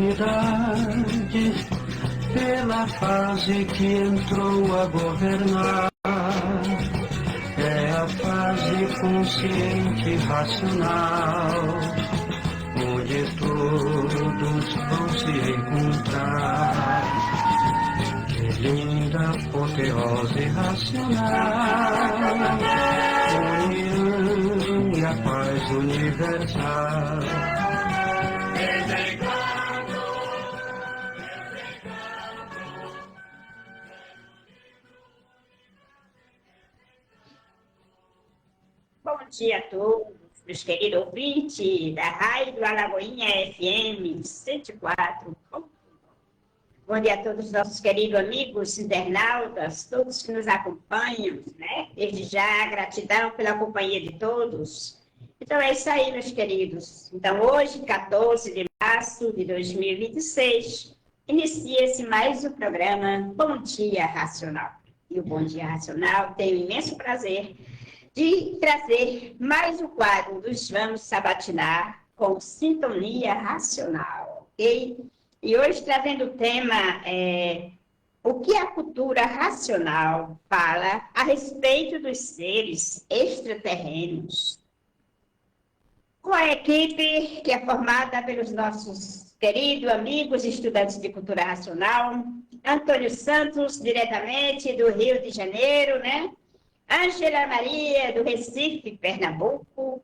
humanidade, pela fase que entrou a governar. É a fase consciente e racional, onde todos vão se encontrar. Que linda apoteose racional, união e a paz universal. Bom dia a todos, meus queridos ouvintes da Rádio Alagoinha FM 104. Bom dia a todos os nossos queridos amigos internautas, todos que nos acompanham, né? Desde já, gratidão pela companhia de todos. Então é isso aí, meus queridos. Então hoje, 14 de março de 2026, inicia-se mais um programa Bom Dia Racional. E o Bom Dia Racional tem o imenso prazer de trazer mais um quadro dos Vamos Sabatinar com Sintonia Racional, ok? E hoje trazendo o tema o que a cultura racional fala a respeito dos seres extraterrenos. Com a equipe que é formada pelos nossos queridos amigos estudantes de cultura racional, Antônio Santos, diretamente do Rio de Janeiro, né? Ângela Maria, do Recife, Pernambuco.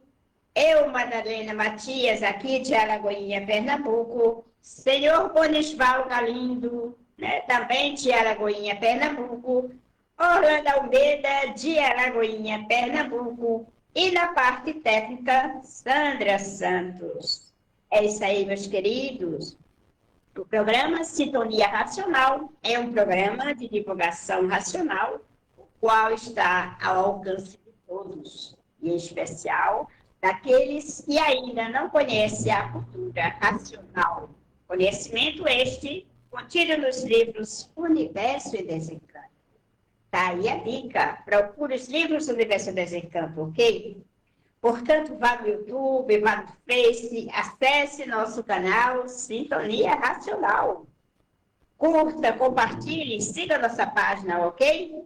Eu, Madalena Matias, aqui de Alagoinha, Pernambuco. Senhor Bonisval Galindo, né, também de Alagoinha, Pernambuco. Orlando Almeida, de Alagoinha, Pernambuco. E na parte técnica, Sandra Santos. É isso aí, meus queridos. O programa Sintonia Racional é um programa de divulgação racional, qual está ao alcance de todos, e em especial daqueles que ainda não conhecem a cultura racional. Conhecimento este contido nos livros Universo e Desencanto. Tá aí a dica, procure os livros Universo e Desencanto, ok? Portanto, vá no YouTube, vá no Face, acesse nosso canal Sintonia Racional. Curta, compartilhe, siga nossa página, ok?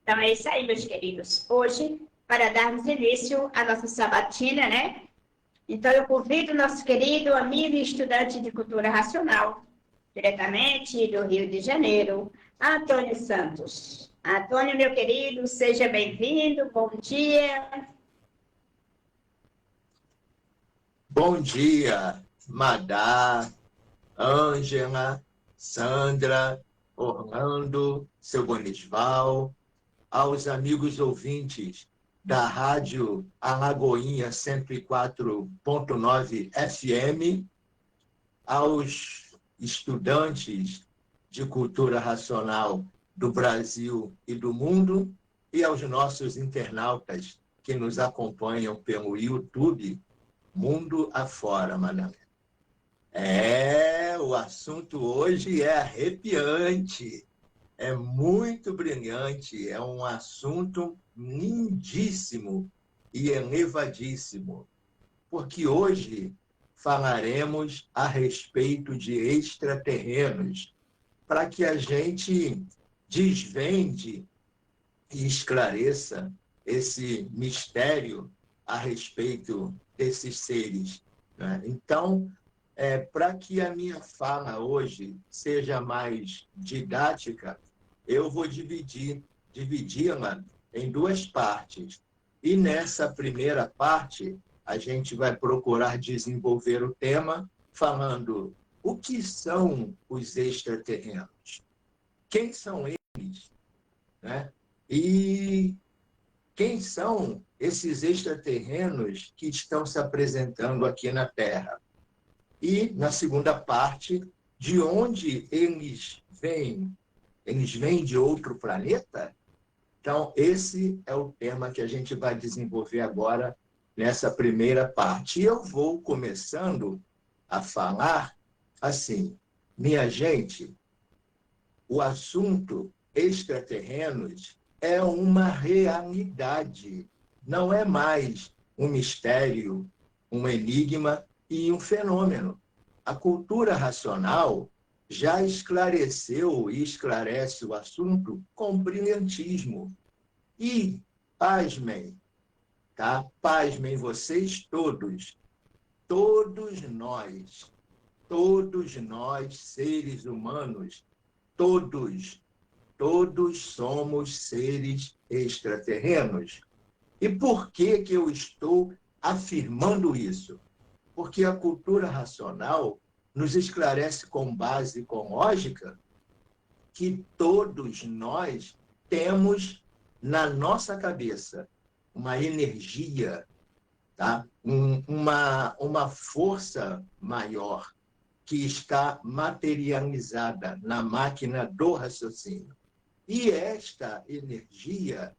Então é isso aí, meus queridos. Hoje, para darmos início à nossa sabatina, né? Então eu convido o nosso querido amigo e estudante de cultura racional, diretamente do Rio de Janeiro, Antônio Santos. Antônio, meu querido, seja bem-vindo, bom dia. Bom dia, Madá, Ângela, Sandra, Orlando, seu Bonisval, aos amigos ouvintes da Rádio Alagoinha 104.9 FM, aos estudantes de cultura racional do Brasil e do mundo e aos nossos internautas que nos acompanham pelo YouTube, mundo afora, Madalena. O assunto hoje é arrepiante. É muito brilhante, é um assunto lindíssimo e elevadíssimo, porque hoje falaremos a respeito de extraterrenos, para que a gente desvende e esclareça esse mistério a respeito desses seres, né? Então, para que a minha fala hoje seja mais didática, eu vou dividi-la em duas partes. E nessa primeira parte, a gente vai procurar desenvolver o tema falando o que são os extraterrenos, quem são eles, né? E quem são esses extraterrenos que estão se apresentando aqui na Terra. E, na segunda parte, de onde eles vêm? Eles vêm de outro planeta? Então, esse é o tema que a gente vai desenvolver agora nessa primeira parte. E eu vou começando a falar assim, minha gente, o assunto extraterrenos é uma realidade, não é mais um mistério, um enigma e um fenômeno. A cultura racional já esclareceu e esclarece o assunto com brilhantismo. E, pasmem, tá? Pasmem vocês todos, todos nós, seres humanos, todos somos seres extraterrenos. E por que que eu estou afirmando isso? Porque a cultura racional nos esclarece com base, com lógica, que todos nós temos na nossa cabeça uma energia, tá? Uma força maior que está materializada na máquina do raciocínio. E esta energia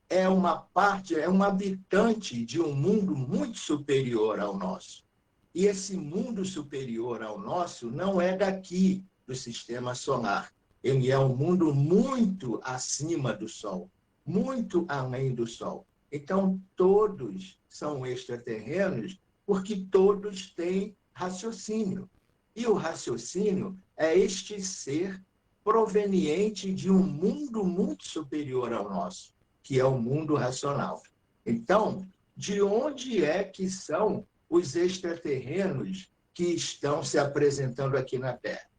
é uma parte, é um habitante de um mundo muito superior ao nosso. E esse mundo superior ao nosso não é daqui do sistema solar. Ele é um mundo muito acima do Sol, muito além do Sol. Então, todos são extraterrenos porque todos têm raciocínio. E o raciocínio é este ser proveniente de um mundo muito superior ao nosso, que é o mundo racional. Então, de onde é que são os extraterrenos que estão se apresentando aqui na Terra?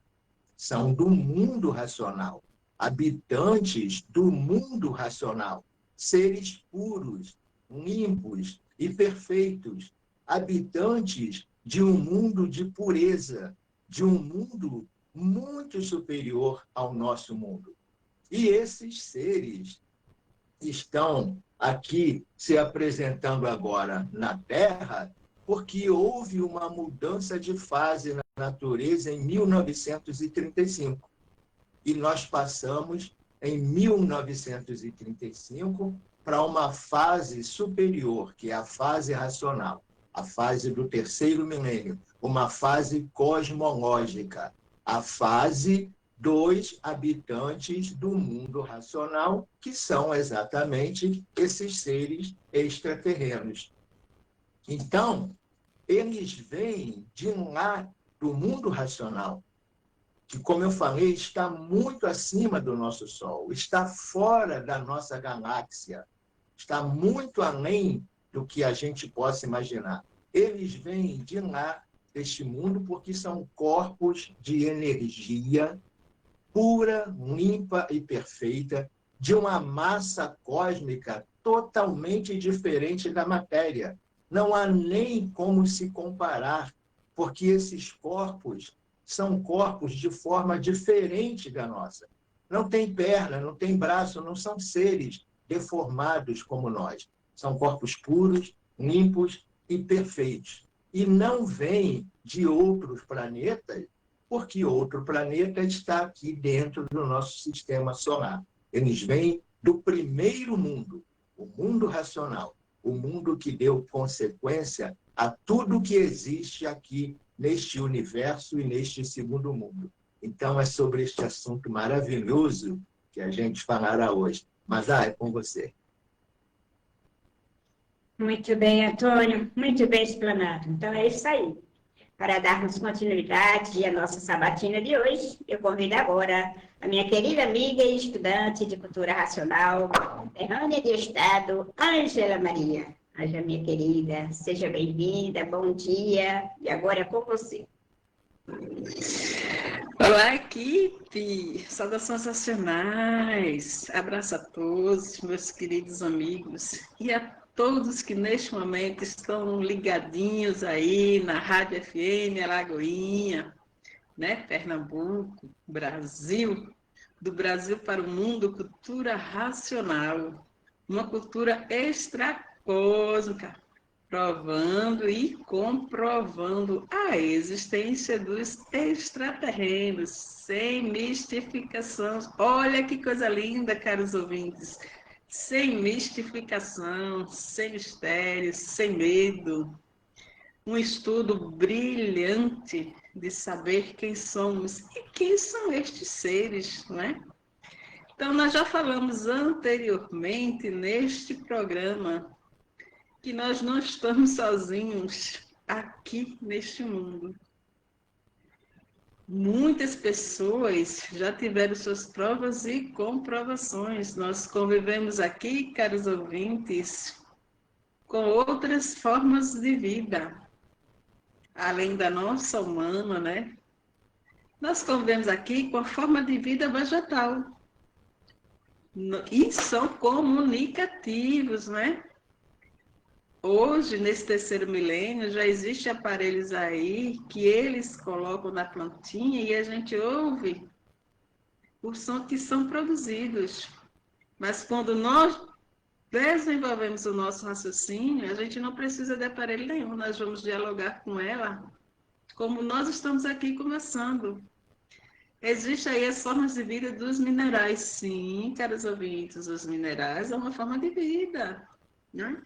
São do mundo racional, habitantes do mundo racional, seres puros, limpos e perfeitos, habitantes de um mundo de pureza, de um mundo muito superior ao nosso mundo. E esses seres estão aqui se apresentando agora na Terra porque houve uma mudança de fase na natureza em 1935. E nós passamos, em 1935, para uma fase superior, que é a fase racional, a fase do terceiro milênio, uma fase cosmológica, a fase dos habitantes do mundo racional, que são exatamente esses seres extraterrenos. Então, eles vêm de lá do mundo racional, que, como eu falei, está muito acima do nosso Sol, está fora da nossa galáxia, está muito além do que a gente possa imaginar. Eles vêm de lá, deste mundo, porque são corpos de energia pura, limpa e perfeita, de uma massa cósmica totalmente diferente da matéria. Não há nem como se comparar, porque esses corpos são corpos de forma diferente da nossa. Não tem perna, não tem braço, não são seres deformados como nós. São corpos puros, limpos e perfeitos. E não vêm de outros planetas, porque outro planeta está aqui dentro do nosso sistema solar. Eles vêm do primeiro mundo, o mundo racional, o mundo que deu consequência a tudo que existe aqui neste universo e neste segundo mundo. Então, é sobre este assunto maravilhoso que a gente falará hoje. Mas, é com você. Muito bem, Antônio, muito bem explanado. Então, é isso aí. Para darmos continuidade à nossa sabatina de hoje, eu convido agora a minha querida amiga e estudante de cultura racional, conterrânea de Estado, Ângela Maria. Ângela, minha querida, seja bem-vinda, bom dia, e agora é com você. Olá, equipe! Saudações racionais! Abraço a todos, meus queridos amigos, e a todos que neste momento estão ligadinhos aí na Rádio FM Alagoinha, né? Pernambuco, Brasil, do Brasil para o mundo, cultura racional, uma cultura extracósmica, provando e comprovando a existência dos extraterrenos, sem mistificação. Olha que coisa linda, caros ouvintes! Sem mistificação, sem mistérios, sem medo. Um estudo brilhante de saber quem somos e quem são estes seres, não é? Então, nós já falamos anteriormente neste programa que nós não estamos sozinhos aqui neste mundo. Muitas pessoas já tiveram suas provas e comprovações. Nós convivemos aqui, caros ouvintes, com outras formas de vida, além da nossa humana, né? Nós convivemos aqui com a forma de vida vegetal. E são comunicativos, né? Hoje, nesse terceiro milênio, já existem aparelhos aí que eles colocam na plantinha e a gente ouve o som que são produzidos. Mas quando nós desenvolvemos o nosso raciocínio, a gente não precisa de aparelho nenhum, nós vamos dialogar com ela, como nós estamos aqui conversando. Existem aí as formas de vida dos minerais. Sim, caros ouvintes, os minerais é uma forma de vida, né?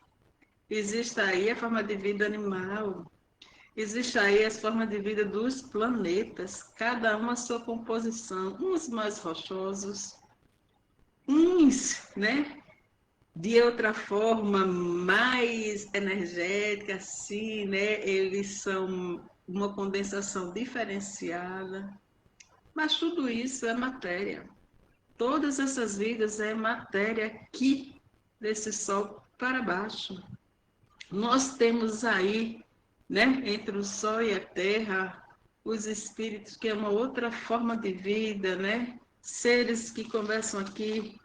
Existe aí a forma de vida animal, existe aí as formas de vida dos planetas, cada uma a sua composição, uns mais rochosos, uns, né, de outra forma mais energética, assim, né, eles são uma condensação diferenciada, mas tudo isso é matéria. Todas essas vidas é matéria aqui, desse sol para baixo. Nós temos aí, né, entre o sol e a terra, os espíritos, que é uma outra forma de vida, né? Seres que conversam aqui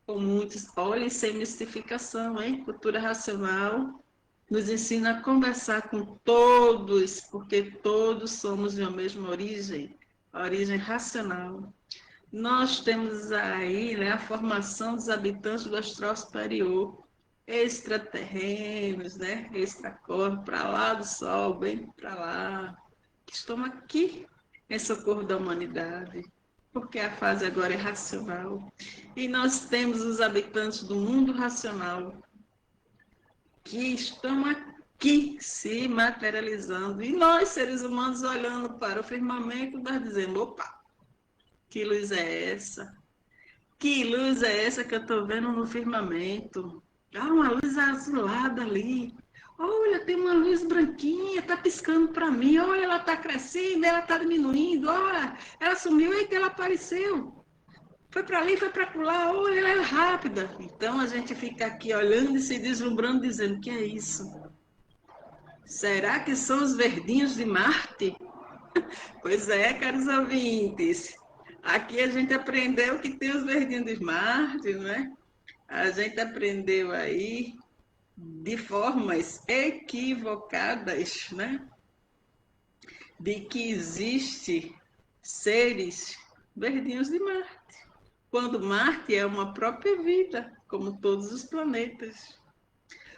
com muitos, olhem, sem mistificação, hein? Cultura racional nos ensina a conversar com todos, porque todos somos de uma mesma origem, a origem racional. Nós temos aí, né, a formação dos habitantes do astral superior, extraterrenos, né? Extracorpos, para lá do Sol, bem para lá, que estão aqui em socorro da humanidade, porque a fase agora é racional. E nós temos os habitantes do mundo racional, que estão aqui se materializando. E nós, seres humanos, olhando para o firmamento, nós dizemos, opa, que luz é essa? Que luz é essa que eu estou vendo no firmamento? Ah, uma luz azulada ali. Olha, tem uma luz branquinha, está piscando para mim. Olha, ela está crescendo, ela está diminuindo. Olha, ela sumiu e que ela apareceu. Foi para ali, foi para lá. Olha, ela é rápida. Então a gente fica aqui olhando e se deslumbrando, dizendo: que é isso? Será que são os verdinhos de Marte? Pois é, caros ouvintes. Aqui a gente aprendeu que tem os verdinhos de Marte, não é? A gente aprendeu aí de formas equivocadas, né? De que existe seres verdinhos de Marte, quando Marte é uma própria vida, como todos os planetas.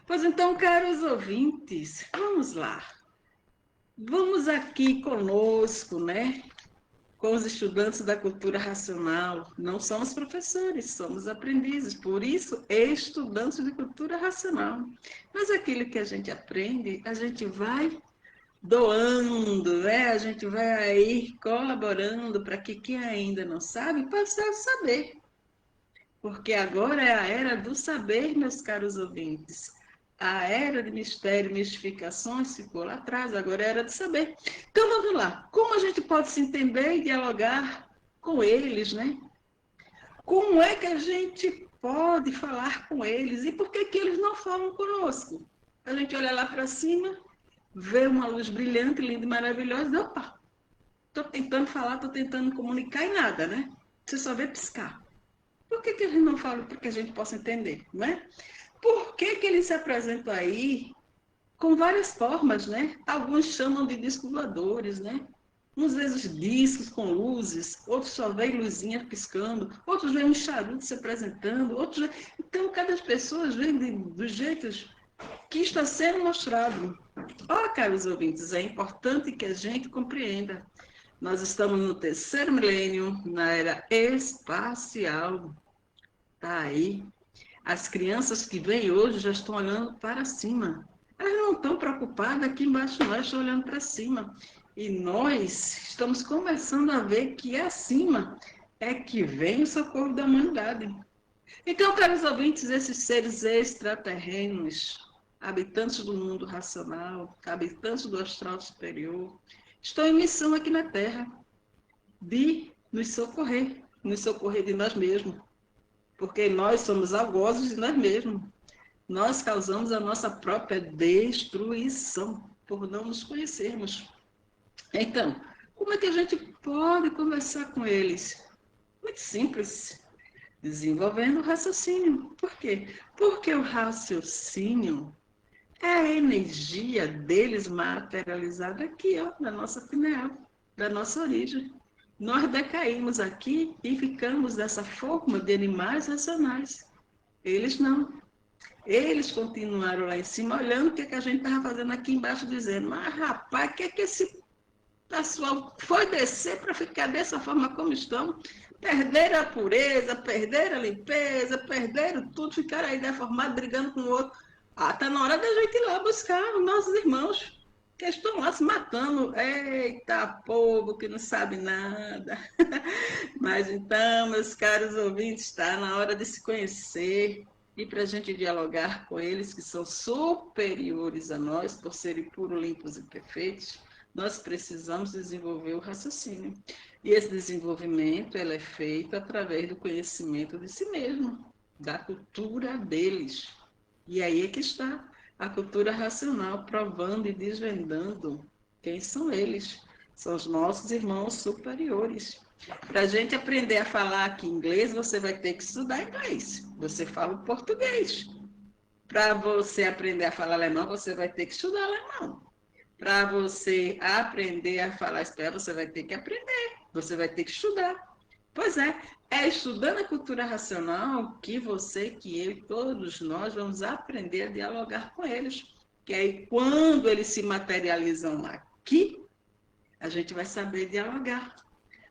Pois então, caros ouvintes, vamos lá. Vamos aqui conosco, né? Com os estudantes da cultura racional. Não somos professores, somos aprendizes, por isso, estudantes de cultura racional. Mas aquilo que a gente aprende, a gente vai doando, né? A gente vai aí colaborando para que quem ainda não sabe passe a saber. Porque agora é a era do saber, meus caros ouvintes. A era de mistério e mistificações ficou lá atrás, agora é a era de saber. Então vamos lá, como a gente pode se entender e dialogar com eles, né? Como é que a gente pode falar com eles e por que que eles não falam conosco? A gente olha lá para cima, vê uma luz brilhante, linda e maravilhosa, e opa, estou tentando falar, estou tentando comunicar e nada, né? Você só vê piscar. Por que que eles não falam para que a gente possa entender, não é? Por que que eles se apresentam aí com várias formas, né? Alguns chamam de discos voadores, né? Uns vezes discos com luzes, outros só veem luzinhas piscando, outros veem um charuto se apresentando, outros... Então, cada pessoa vê dos jeitos que está sendo mostrado. Ó, caros ouvintes, é importante que a gente compreenda. Nós estamos no terceiro milênio, na era espacial. Tá aí. As crianças que vêm hoje já estão olhando para cima. Elas não estão preocupadas aqui embaixo, nós estamos olhando para cima. E nós estamos começando a ver que acima é que vem o socorro da humanidade. Então, caros ouvintes, esses seres extraterrenos, habitantes do mundo racional, habitantes do astral superior, estão em missão aqui na Terra. de nos socorrer de nós mesmos, porque nós somos algozes de nós mesmos. Nós causamos a nossa própria destruição por não nos conhecermos. Então, como é que a gente pode conversar com eles? Muito simples, desenvolvendo o raciocínio. Por quê? Porque o raciocínio é a energia deles materializada aqui, ó, na nossa pineal, da nossa origem. Nós decaímos aqui e ficamos dessa forma de animais racionais. Eles não. Eles continuaram lá em cima, olhando o que, a gente estava fazendo aqui embaixo, dizendo, mas rapaz, o que é que esse pessoal foi descer para ficar dessa forma como estão? Perderam a pureza, perderam a limpeza, perderam tudo, ficaram aí deformados, brigando com o outro. Está na hora da gente ir lá buscar os nossos irmãos, que estão lá se matando. Eita, povo que não sabe nada. Mas então, meus caros ouvintes, está na hora de se conhecer e para a gente dialogar com eles, que são superiores a nós, por serem puros, limpos e perfeitos, nós precisamos desenvolver o raciocínio. E esse desenvolvimento ele é feito através do conhecimento de si mesmo, da cultura deles. E aí é que está a cultura racional, provando e desvendando quem são eles. São os nossos irmãos superiores. Para a gente aprender a falar aqui inglês, você vai ter que estudar inglês. Você fala o português. Para você aprender a falar alemão, você vai ter que estudar alemão. Para você aprender a falar espanhol, você vai ter que aprender. Você vai ter que estudar. Pois é estudando a cultura racional que você, que eu e todos nós vamos aprender a dialogar com eles. Que aí, quando eles se materializam aqui, a gente vai saber dialogar.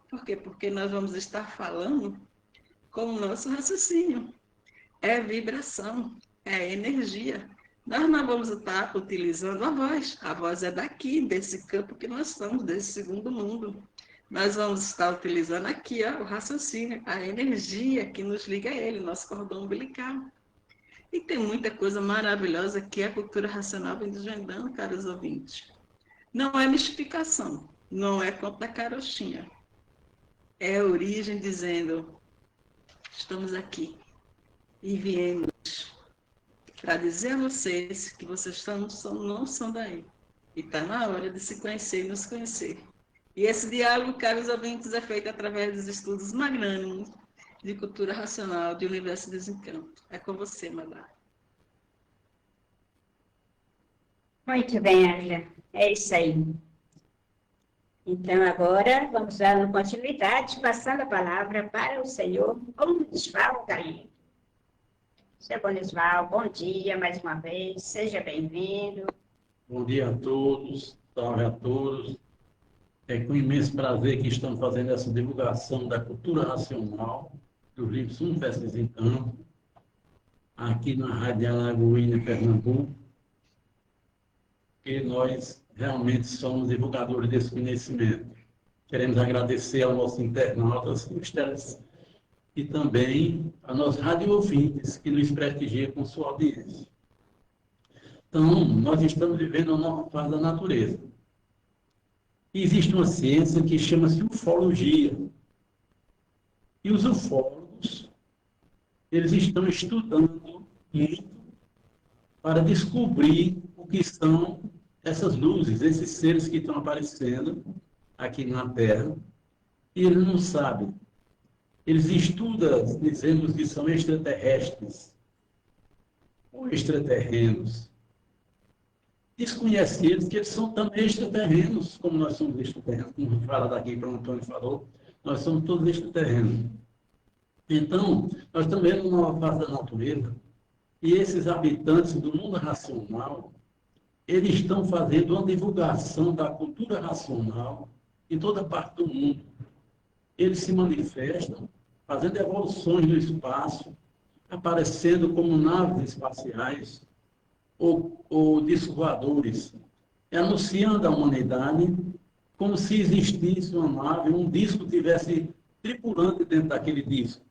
Por quê? Porque nós vamos estar falando com o nosso raciocínio. É vibração, é energia. Nós não vamos estar utilizando a voz. A voz é daqui, desse campo que nós estamos, desse segundo mundo. Nós vamos estar utilizando aqui ó, o raciocínio, a energia que nos liga a ele, nosso cordão umbilical. E tem muita coisa maravilhosa que a cultura racional vem desvendando, caros ouvintes. Não é mistificação, não é conto da carochinha. É a origem dizendo, estamos aqui e viemos para dizer a vocês que vocês não são daí. E está na hora de se conhecer e nos conhecer. E esse diálogo, caros ouvintes, é feito através dos estudos magnânimos de cultura racional de Universo e Desencanto. É com você, Madá. Muito bem, Ângela. É isso aí. Então, agora, vamos dando continuidade, passando a palavra para o senhor Bonisval Galindo. Senhor Bonisval, bom dia mais uma vez, seja bem-vindo. Bom dia a todos, salve a todos. É com imenso prazer que estamos fazendo essa divulgação da cultura racional dos livros Universos em Campo, aqui na Rádio Alagoinha, Pernambuco, que nós realmente somos divulgadores desse conhecimento. Queremos agradecer aos nossos internautas e também a nossos rádio-ouvintes que nos prestigiam com sua audiência. Então, nós estamos vivendo uma nova fase da natureza. Existe uma ciência que chama-se ufologia. E os ufólogos, eles estão estudando muito para descobrir o que são essas luzes, esses seres que estão aparecendo aqui na Terra. E eles não sabem. Eles estudam, dizemos que são extraterrestres ou extraterrenos. Desconhece eles que eles são também extraterrenos, como nós somos extraterrenos, como fala daqui para o Antônio falou, nós somos todos extraterrenos. Então, nós estamos vendo uma nova fase da natureza, e esses habitantes do mundo racional, eles estão fazendo uma divulgação da cultura racional em toda parte do mundo. Eles se manifestam, fazendo evoluções no espaço, aparecendo como naves espaciais, ou discos voadores, anunciando à humanidade como se existisse uma nave, um disco tivesse tripulante dentro daquele disco,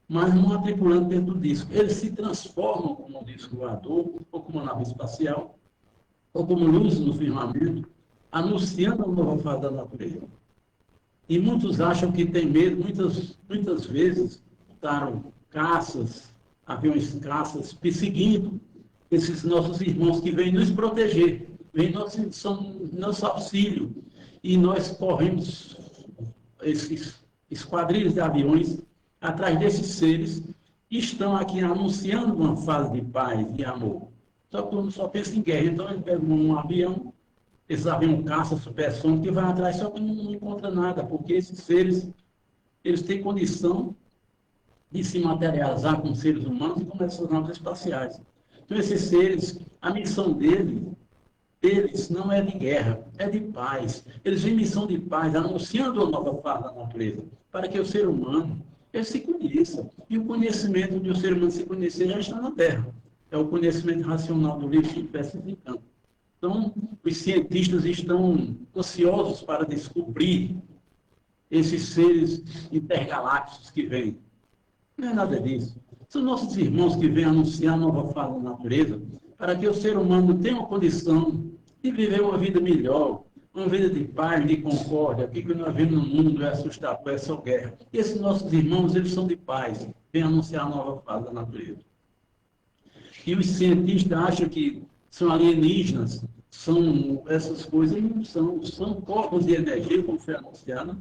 mas não há tripulante dentro do disco. Eles se transformam como um disco voador, ou como uma nave espacial, ou como luz no firmamento, anunciando a nova fase da natureza. E muitos acham que tem medo, muitas vezes botaram caças, aviões caças, perseguindo esses nossos irmãos que vêm nos proteger, são nosso auxílio. E nós corremos esses esquadrilhos de aviões atrás desses seres que estão aqui anunciando uma fase de paz e amor. Só que todo mundo só pensa em guerra. Então eles pegam um avião, esses aviões caça supersônicos, que vai atrás, só que não encontra nada, porque esses seres, eles têm condição de se materializar com seres humanos e com essas naves espaciais. Então esses seres, a missão deles não é de guerra, é de paz. Eles têm missão de paz, anunciando a nova fase da natureza, para que o ser humano ele se conheça. E o conhecimento de o ser humano se conhecer já está na Terra. É o conhecimento racional do livro de Peças de Campo. Então, os cientistas estão ansiosos para descobrir esses seres intergalácticos que vêm. Não é nada disso. São nossos irmãos que vêm anunciar a nova fase da natureza para que o ser humano tenha uma condição de viver uma vida melhor, uma vida de paz, de concórdia. O que nós vemos no mundo é assustador, é só guerra. E esses nossos irmãos, eles são de paz, vêm anunciar a nova fase da natureza. E os cientistas acham que são alienígenas, são essas coisas, não são corpos de energia, como foi anunciado,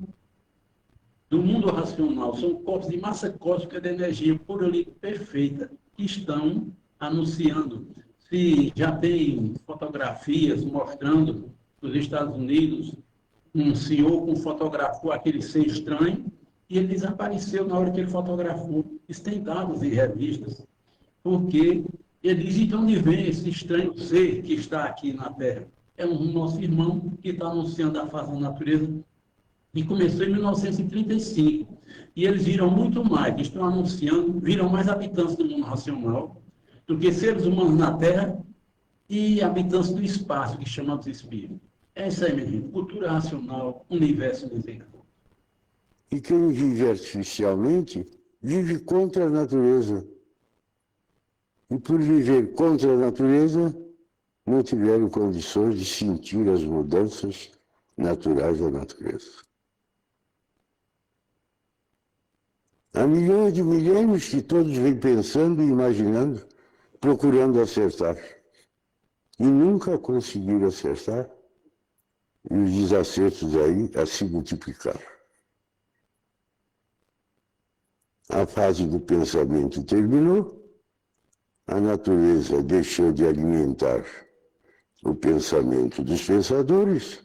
do mundo racional, são corpos de massa cósmica de energia pura e perfeita, que estão anunciando. Se já tem fotografias mostrando nos Estados Unidos um senhor que fotografou aquele ser estranho e ele desapareceu na hora que ele fotografou. Isso tem dados em revistas, porque ele diz de onde vem esse estranho ser que está aqui na Terra. É um nosso irmão que está anunciando a fase da natureza e começou em 1935. E eles viram muito mais, estão anunciando, viram mais habitantes do mundo racional do que seres humanos na Terra e habitantes do espaço, que chamamos de espírito. É isso aí, minha gente. Cultura racional, universo desencanado. E quem vive artificialmente, vive contra a natureza. E por viver contra a natureza, não tiveram condições de sentir as mudanças naturais da natureza. Há milhões de milênios que todos vêm pensando e imaginando, procurando acertar. E nunca conseguiram acertar, e os desacertos aí a se multiplicaram. A fase do pensamento terminou, a natureza deixou de alimentar o pensamento dos pensadores,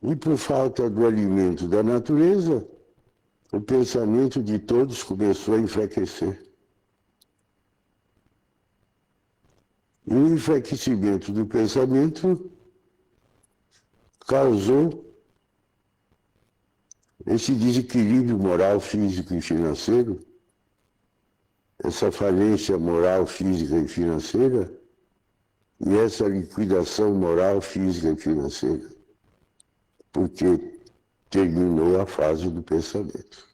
e por falta do alimento da natureza, o pensamento de todos começou a enfraquecer. E o enfraquecimento do pensamento causou esse desequilíbrio moral, físico e financeiro, essa falência moral, física e financeira, e essa liquidação moral, física e financeira, porque terminou a fase do pensamento.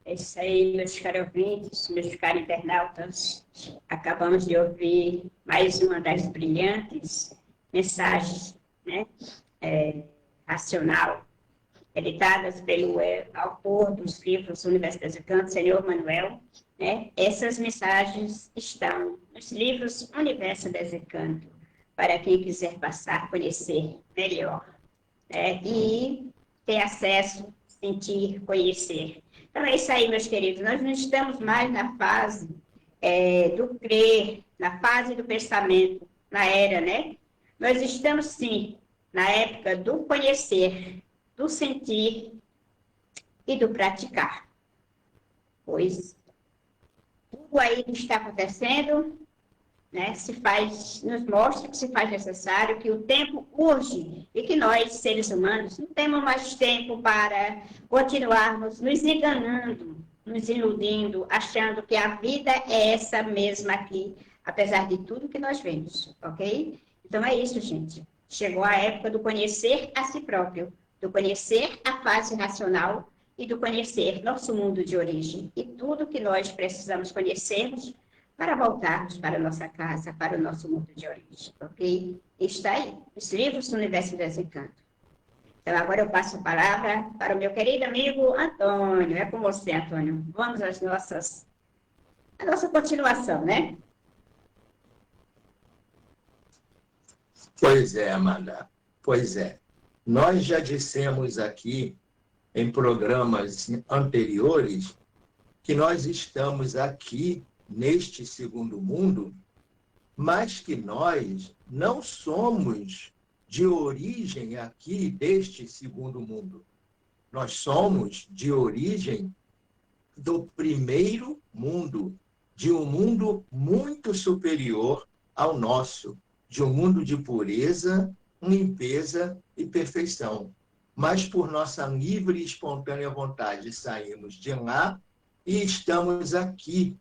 É isso aí, meus caros ouvintes, meus caros internautas. Acabamos de ouvir mais uma das brilhantes mensagens, né, racional, editadas pelo autor dos livros Universo Desencanto, Senhor Manuel. Né? Essas mensagens estão nos livros Universo Desencanto, para quem quiser passar, conhecer melhor, né? E ter acesso, sentir, conhecer. Então é isso aí, meus queridos. Nós não estamos mais na fase do crer, na fase do pensamento, na era, né? Nós estamos, sim, na época do conhecer, do sentir e do praticar. Pois tudo aí que está acontecendo, né, nos mostra que se faz necessário, que o tempo urge e que nós, seres humanos, não temos mais tempo para continuarmos nos enganando, nos iludindo, achando que a vida é essa mesma aqui, apesar de tudo que nós vemos, ok? Então é isso, gente. Chegou a época do conhecer a si próprio, do conhecer a fase racional e do conhecer nosso mundo de origem. E tudo que nós precisamos conhecermos para voltarmos para a nossa casa, para o nosso mundo de origem, ok? Está aí, os livros do Universo dos Encantos. Então, agora eu passo a palavra para o meu querido amigo Antônio. É com você, Antônio. Vamos à nossa continuação, né? Pois é, Amanda. Pois é. Nós já dissemos aqui, em programas anteriores, que nós estamos aqui, neste segundo mundo, mas que nós não somos de origem aqui deste segundo mundo. Nós somos de origem do primeiro mundo, de um mundo muito superior ao nosso, de um mundo de pureza, limpeza e perfeição. Mas por nossa livre e espontânea vontade saímos de lá e estamos aqui,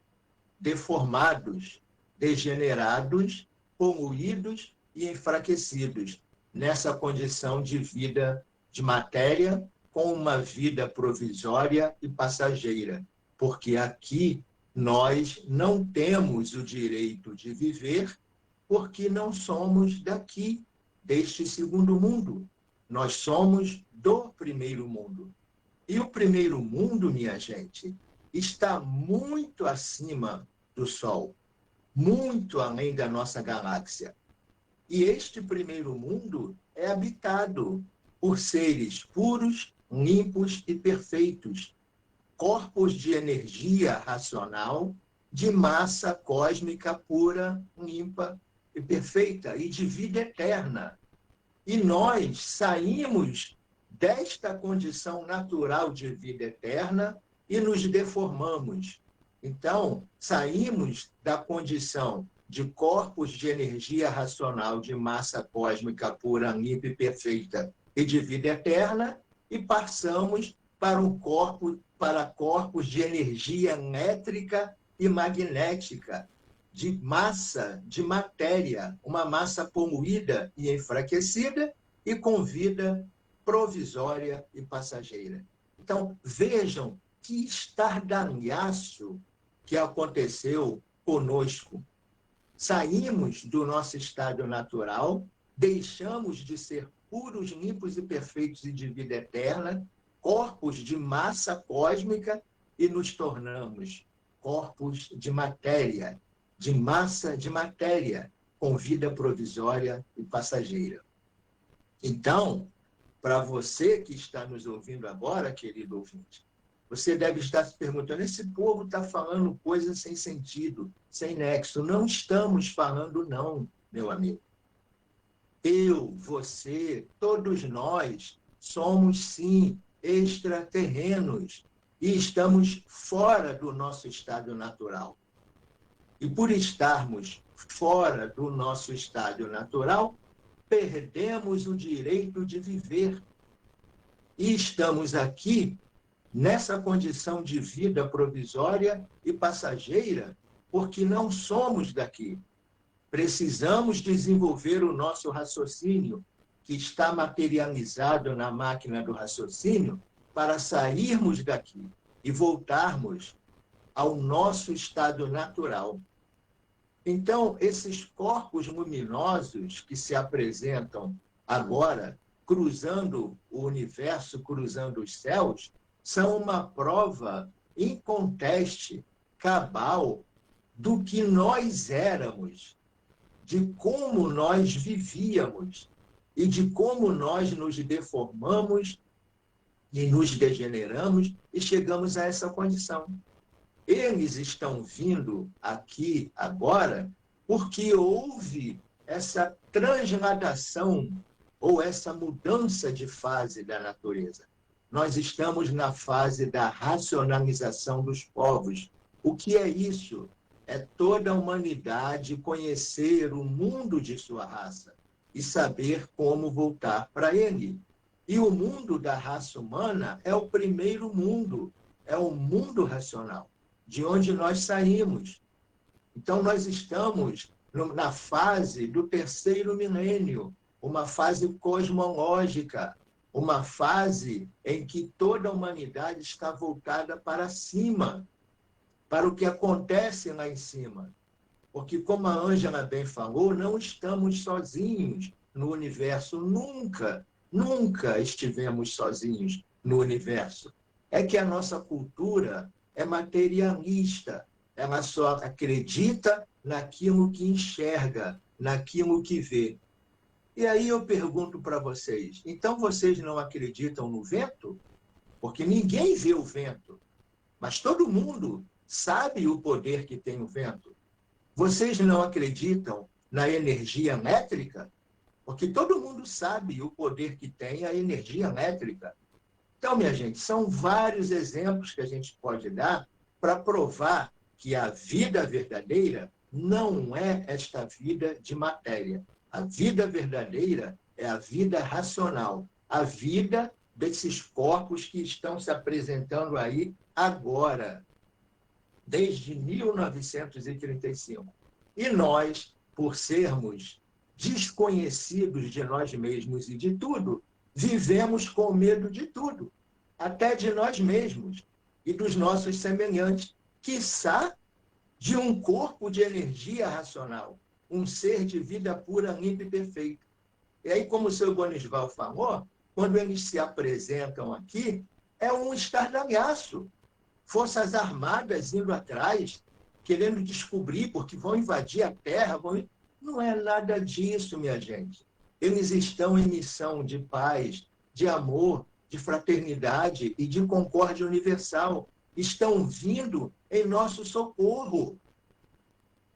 deformados, degenerados, poluídos e enfraquecidos, nessa condição de vida de matéria, com uma vida provisória e passageira, porque aqui nós não temos o direito de viver, porque não somos daqui, deste segundo mundo. Nós somos do primeiro mundo. E o primeiro mundo, minha gente, está muito acima do Sol, muito além da nossa galáxia. E este primeiro mundo é habitado por seres puros, limpos e perfeitos, corpos de energia racional, de massa cósmica pura, limpa e perfeita, e de vida eterna. E nós saímos desta condição natural de vida eterna e nos deformamos. Então, saímos da condição de corpos de energia racional, de massa cósmica pura, limpa e perfeita e de vida eterna, e passamos para corpos de energia elétrica e magnética, de massa, de matéria, uma massa poluída e enfraquecida e com vida provisória e passageira. Então, vejam que estardalhaço que aconteceu conosco. Saímos do nosso estado natural, deixamos de ser puros, limpos e perfeitos e de vida eterna, corpos de massa cósmica, e nos tornamos corpos de matéria, de massa de matéria, com vida provisória e passageira. Então, para você que está nos ouvindo agora, querido ouvinte, você deve estar se perguntando, esse povo está falando coisas sem sentido, sem nexo. Não estamos falando não, meu amigo. Eu, você, todos nós somos, sim, extraterrenos e estamos fora do nosso estado natural. E por estarmos fora do nosso estado natural, perdemos o direito de viver. E estamos aqui nessa condição de vida provisória e passageira, porque não somos daqui. Precisamos desenvolver o nosso raciocínio, que está materializado na máquina do raciocínio, para sairmos daqui e voltarmos ao nosso estado natural. Então, esses corpos luminosos que se apresentam agora, cruzando o universo, cruzando os céus, são uma prova inconteste, cabal, do que nós éramos, de como nós vivíamos e de como nós nos deformamos e nos degeneramos e chegamos a essa condição. Eles estão vindo aqui agora porque houve essa transladação ou essa mudança de fase da natureza. Nós estamos na fase da racionalização dos povos. O que é isso? É toda a humanidade conhecer o mundo de sua raça e saber como voltar para ele. E o mundo da raça humana é o primeiro mundo, é o mundo racional, de onde nós saímos. Então, nós estamos na fase do terceiro milênio, uma fase cosmológica, uma fase em que toda a humanidade está voltada para cima, para o que acontece lá em cima. Porque, como a Ângela bem falou, não estamos sozinhos no universo. Nunca, nunca estivemos sozinhos no universo. É que a nossa cultura é materialista. Ela só acredita naquilo que enxerga, naquilo que vê. E aí eu pergunto para vocês, então vocês não acreditam no vento? Porque ninguém vê o vento, mas todo mundo sabe o poder que tem o vento. Vocês não acreditam na energia elétrica? Porque todo mundo sabe o poder que tem a energia elétrica. Então, minha gente, são vários exemplos que a gente pode dar para provar que a vida verdadeira não é esta vida de matéria. A vida verdadeira é a vida racional, a vida desses corpos que estão se apresentando aí agora, desde 1935. E nós, por sermos desconhecidos de nós mesmos e de tudo, vivemos com medo de tudo, até de nós mesmos e dos nossos semelhantes, quiçá de um corpo de energia racional, um ser de vida pura, limpa e perfeita. E aí, como o seu Bonisval falou, quando eles se apresentam aqui, é um estardalhaço. Forças Armadas indo atrás, querendo descobrir, porque vão invadir a Terra. Não é nada disso, minha gente. Eles estão em missão de paz, de amor, de fraternidade e de concórdia universal. Estão vindo em nosso socorro.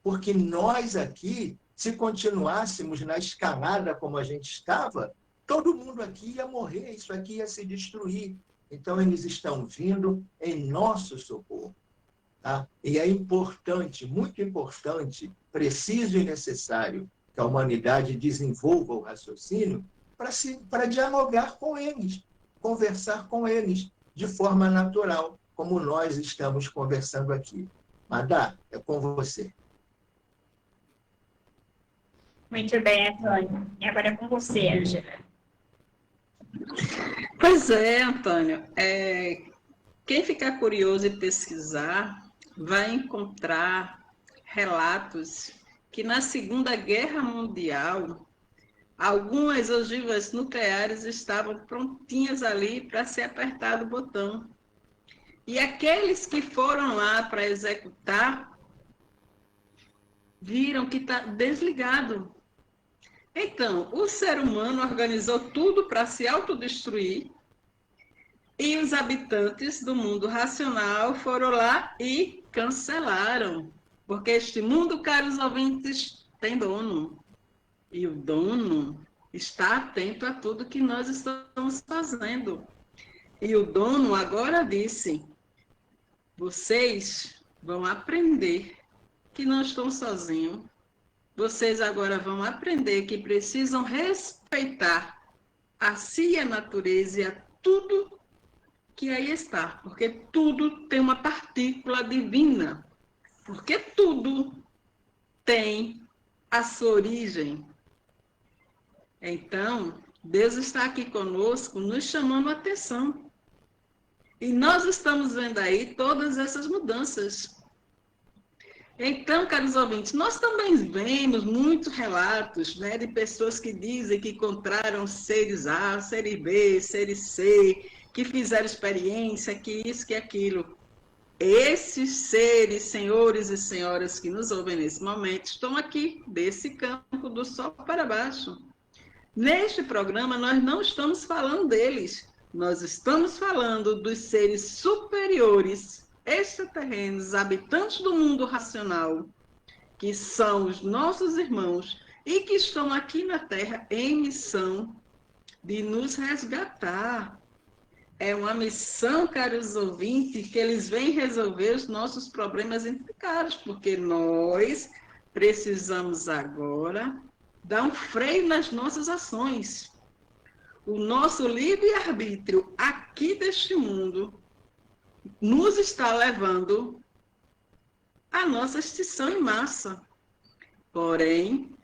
Porque nós aqui, se continuássemos na escalada como a gente estava, todo mundo aqui ia morrer, isso aqui ia se destruir. Então, eles estão vindo em nosso socorro. Tá? E é importante, muito importante, preciso e necessário que a humanidade desenvolva o raciocínio para dialogar com eles, conversar com eles de forma natural, como nós estamos conversando aqui. Madá, é com você. Muito bem, Antônio. E agora é com você, Ângela. Pois é, Antônio. Quem ficar curioso e pesquisar vai encontrar relatos que na Segunda Guerra Mundial algumas ogivas nucleares estavam prontinhas ali para ser apertado o botão. E aqueles que foram lá para executar viram que está desligado. Então, o ser humano organizou tudo para se autodestruir e os habitantes do mundo racional foram lá e cancelaram. Porque este mundo, caros ouvintes, tem dono. E o dono está atento a tudo que nós estamos fazendo. E o dono agora disse: vocês vão aprender que não estão sozinhos. Vocês agora vão aprender que precisam respeitar a si, a natureza e a tudo que aí está. Porque tudo tem uma partícula divina. Porque tudo tem a sua origem. Então, Deus está aqui conosco, nos chamando a atenção. E nós estamos vendo aí todas essas mudanças. Então, caros ouvintes, nós também vemos muitos relatos, né, de pessoas que dizem que encontraram seres A, seres B, seres C, que fizeram experiência, que isso, que aquilo. Esses seres, senhores e senhoras que nos ouvem nesse momento, estão aqui, desse campo do sol para baixo. Neste programa, nós não estamos falando deles, nós estamos falando dos seres superiores, extraterrenos, habitantes do mundo racional, que são os nossos irmãos e que estão aqui na Terra em missão de nos resgatar. É uma missão, caros ouvintes, que eles vêm resolver os nossos problemas intricados, porque nós precisamos agora dar um freio nas nossas ações. O nosso livre-arbítrio aqui deste mundo nos está levando à nossa extinção em massa. Porém,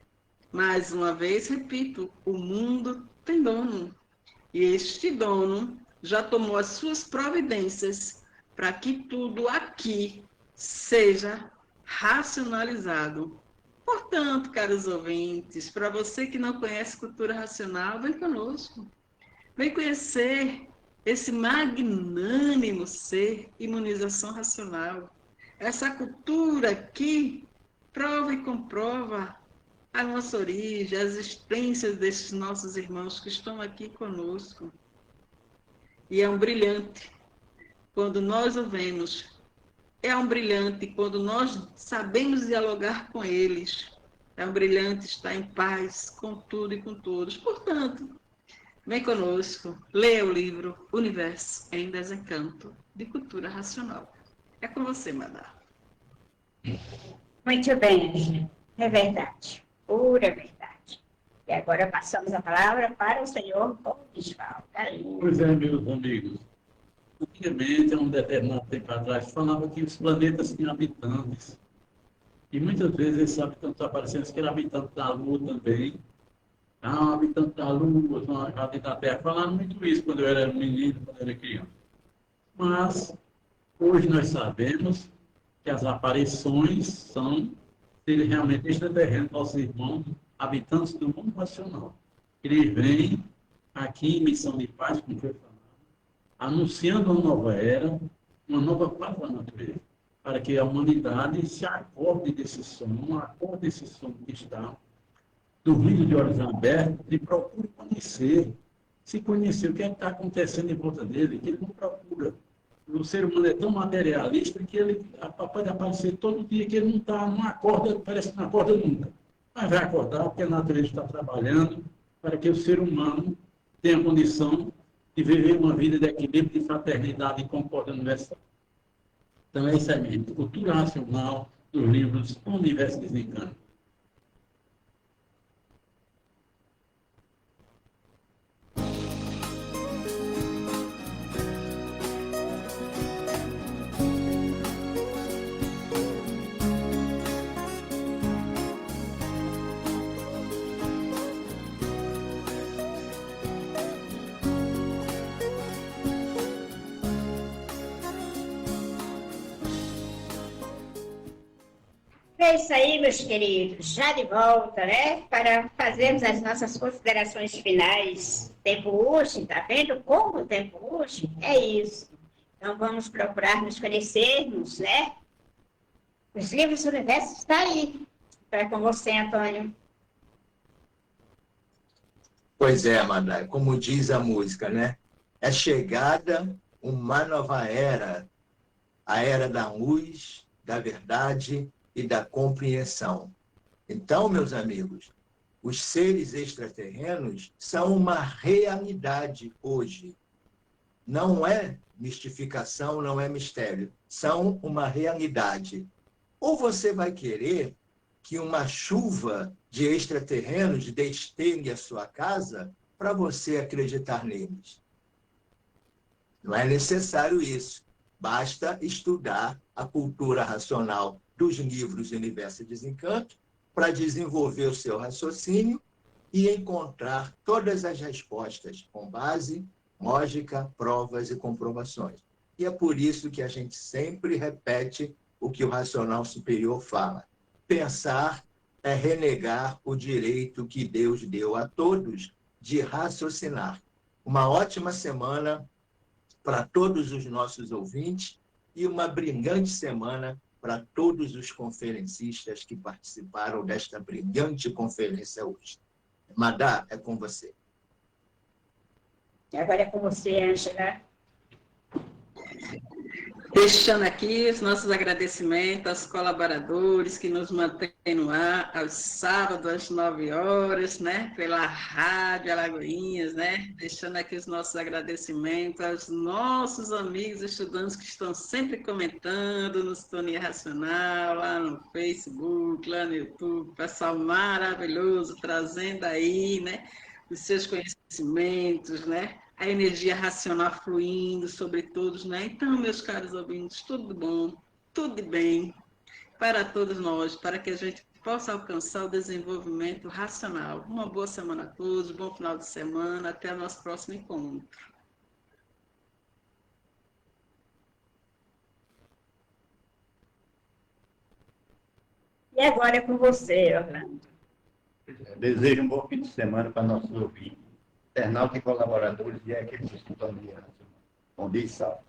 mais uma vez, repito, o mundo tem dono. E este dono já tomou as suas providências para que tudo aqui seja racionalizado. Portanto, caros ouvintes, para você que não conhece cultura racional, vem conosco. Vem conhecer esse magnânimo ser imunização racional. Essa cultura que prova e comprova a nossa origem, a existência desses nossos irmãos que estão aqui conosco. E é um brilhante quando nós o vemos. É um brilhante quando nós sabemos dialogar com eles. É um brilhante estar em paz com tudo e com todos. Portanto, vem conosco, leia o livro Universo em Desencanto, de Cultura Racional. É com você, Madá. Muito bem, Angela. É verdade. Pura verdade. E agora passamos a palavra para o senhor Bisval. Pois é, meus amigos. Antigamente, há um determinado tempo atrás, falava que os planetas tinham habitantes. E muitas vezes esses habitantes apareciam que eram habitantes da Lua também. Ah, habitante da Lua, são habitantes da Terra. Falaram muito isso quando eu era menino, quando eu era criança. Mas, hoje nós sabemos que as aparições são seres realmente extraterrenos, nossos irmãos, habitantes do mundo racional. Eles vêm aqui em missão de paz, como foi falado, anunciando uma nova era, uma nova paz da natureza, para que a humanidade se acorde desse sono, acorde desse sono que está dormindo de olhos abertos e procure conhecer, se conhecer o que está acontecendo em volta dele, que ele não procura. O ser humano é tão materialista que ele pode aparecer todo dia que ele não acorda, parece que não acorda nunca. Mas vai acordar porque a natureza está trabalhando para que o ser humano tenha condição de viver uma vida de equilíbrio, de fraternidade e concórdia universal. Então é isso aí mesmo, cultura racional dos livros Universo Desencanto. É isso aí, meus queridos. Já de volta, né? Para fazermos as nossas considerações finais. Tempo hoje, tá vendo como o tempo hoje? É isso. Então vamos procurar nos conhecermos, né? Os livros do universo estão aí. Para com você, Antônio. Pois é, Madai, como diz a música, né? É chegada uma nova era, a era da luz, da verdade e da compreensão. Então, meus amigos, os seres extraterrenos são uma realidade hoje. Não é mistificação, não é mistério. São uma realidade. Ou você vai querer que uma chuva de extraterrenos destegue a sua casa para você acreditar neles. Não é necessário isso. Basta estudar a cultura racional dos livros Universo e Desencanto para desenvolver o seu raciocínio e encontrar todas as respostas com base, lógica, provas e comprovações. E é por isso que a gente sempre repete o que o racional superior fala. Pensar é renegar o direito que Deus deu a todos de raciocinar. Uma ótima semana para todos os nossos ouvintes e uma brilhante semana para todos os conferencistas que participaram desta brilhante conferência hoje. Madá, é com você. Agora é com você, Ângela. Deixando aqui os nossos agradecimentos aos colaboradores que nos mantêm no ar, aos sábados, às 9 horas, né? Pela Rádio Alagoinhas, né? Deixando aqui os nossos agradecimentos aos nossos amigos estudantes que estão sempre comentando no Sintonia Racional, lá no Facebook, lá no YouTube, pessoal maravilhoso, trazendo aí, né? Os seus conhecimentos, né? A energia racional fluindo sobre todos, né? Então, meus caros ouvintes, tudo bom, tudo de bem para todos nós, para que a gente possa alcançar o desenvolvimento racional. Uma boa semana a todos, bom final de semana, até o nosso próximo encontro. E agora é com você, Orlando. Desejo um bom fim de semana para nossos ouvintes, internautas e colaboradores e aqueles que estão ligados. Bom dia e salve.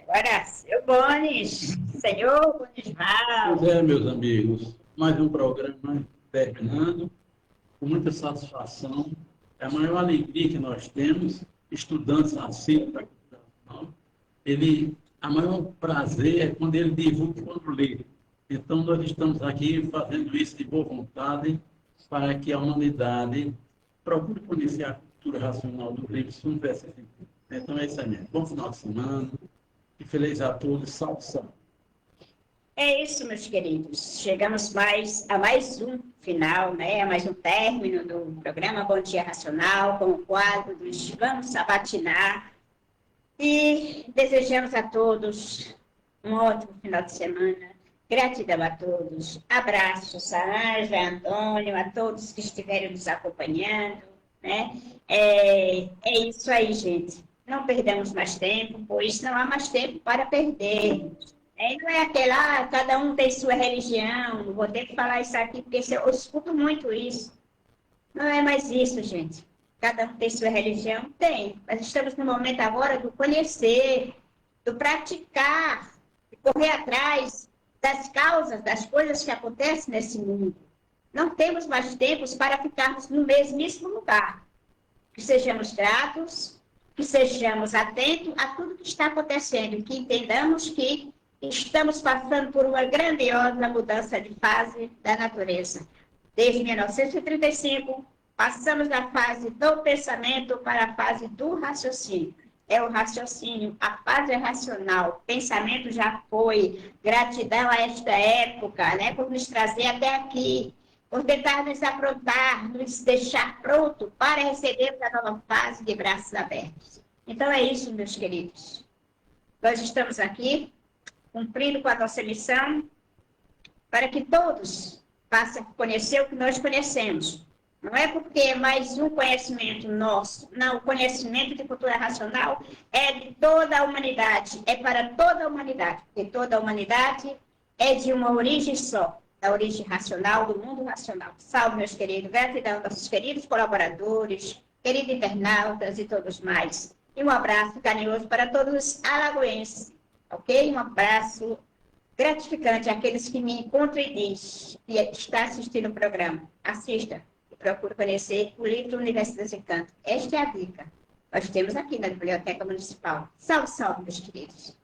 Agora, seu Bones, senhor Bones Val. Pois é, meus amigos, mais um programa terminando, com muita satisfação. É a maior alegria que nós temos, estudantes assim da computação. A maior prazer é quando ele divulga quando lê. Então, nós estamos aqui fazendo isso de boa vontade para que a humanidade procure conhecer a cultura racional do livro Universidade. Então, é isso aí mesmo. Bom final de semana e feliz a todos. Salve, salve. É isso, meus queridos. Chegamos a mais um final, né? A mais um término do programa Bom Dia Racional, com o quadro dos Vamos Sabatinar. E desejamos a todos um ótimo final de semana. Gratidão a todos. Abraços a Anja, a Antônio, a todos que estiverem nos acompanhando, né? É isso aí, gente. Não perdamos mais tempo, pois não há mais tempo para perdermos. Não é aquela, cada um tem sua religião, não vou ter que falar isso aqui, porque eu escuto muito isso. Não é mais isso, gente. Cada um tem sua religião? Tem. Mas estamos no momento agora do conhecer, do praticar, de correr atrás das causas, das coisas que acontecem nesse mundo. Não temos mais tempos para ficarmos no mesmíssimo lugar. Que sejamos gratos, que sejamos atentos a tudo que está acontecendo, que entendamos que estamos passando por uma grandiosa mudança de fase da natureza. Desde 1935, passamos da fase do pensamento para a fase do raciocínio. É o raciocínio, a fase racional, o pensamento já foi. Gratidão a esta época, né, por nos trazer até aqui, por tentar nos aprontar, nos deixar pronto para receber a nova fase de braços abertos. Então é isso, meus queridos. Nós estamos aqui cumprindo com a nossa missão para que todos possam conhecer o que nós conhecemos. Não é porque é mais um conhecimento nosso. Não, o conhecimento de cultura racional é de toda a humanidade, é para toda a humanidade, porque toda a humanidade é de uma origem só, da origem racional, do mundo racional. Salve, meus queridos, gratidão aos nossos queridos colaboradores, queridos internautas e todos mais. E um abraço carinhoso para todos os alagoenses, ok? Um abraço gratificante àqueles que me encontram e dizem que está assistindo o programa. Assista. Procuro conhecer o livro Universidade de Canto. Esta é a dica. Nós temos aqui na Biblioteca Municipal. Salve, salve, meus queridos.